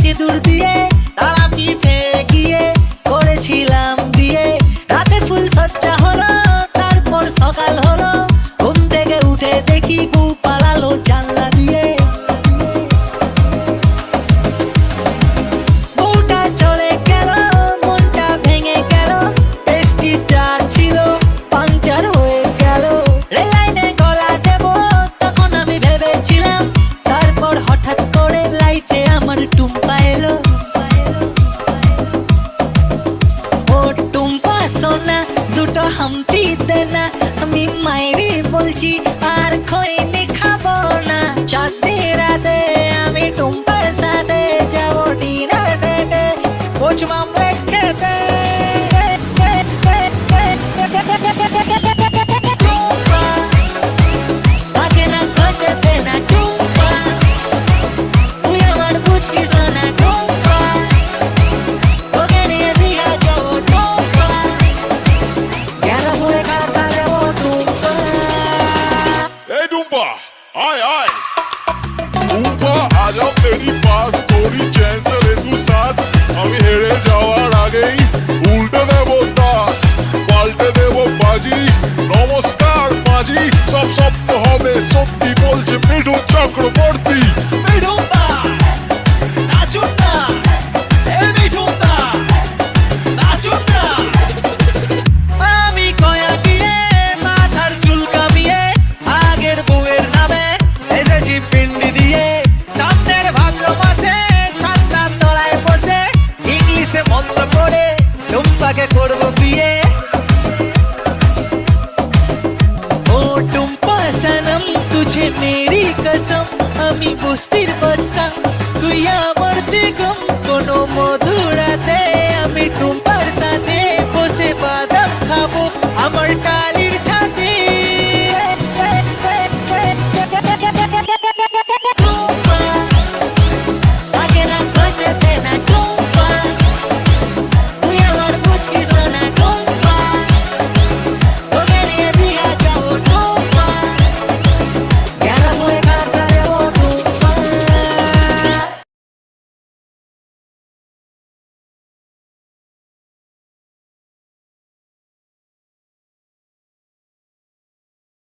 সিঁদুর দিয়ে তারা পিঠে গিয়ে করেছিলাম বিয়ে। রাতে ফুল সজ্জা হলো, তারপর সকাল হলো, ঘুম থেকে উঠে দেখি বউ পালালো জানলা দিয়ে। বউটা চলে গেল, মনটা ভেঙে গেল, টেস্টিটা ছিল পাংচার হয়ে গেল। রেল লাইনে গলা দেব তখন আমি ভেবেছিলাম, তারপর হঠাৎ করে লাইফে আমার টুম্পা এলো। ও টুম্পা সোনা দুটো হাম্পি দে না, আমি মাইরি বলছি আর খৈনি খাবো না। চাঁদনি রাতে আমি টুম্পার সাথে যাবো ডিনার ডেটে, কোচ মামলেট খেতে। টুম্পা থাকে না খসে না টুম্পা, তুই আমার বুঝকি সোনা টুম্পা, তোকে নিয়ে দিঘা যাবো টুম্পা, গেল বলে কাঁচা দেবো টুম্পা। ए डूम्पा आय आय डूम्पा आजा तेरी पास, थोड़ी चैन से ले तू सांस। আমি হেরে যাওয়ার আগেই উল্টে দেবো তাস, পাল্টে দেবো বাজি। নমস্কার মাঝি, সব স্বপ্ন হবে সত্যি বলছে মিঠুন চক্রবর্তী। মিঠুনদা নাচুন না, এ মিঠুনদা নাচুন না। আমি কয়া গিয়ে মাথার চুল কামিয়ে আগের বউয়ের নামে এসেছি পিন্ডি দিয়ে। সামনের ভাদ্র মাসে ছাতার তলায় বসে ইংলিশে মন্ত্র পড়ে টুম্পাকে করবো বিয়ে। ও টুম্পা সনম তুঝে মেরি কসম, আমি বস্তির বাদশা তুই আমার বেগম, কোনো মধুরা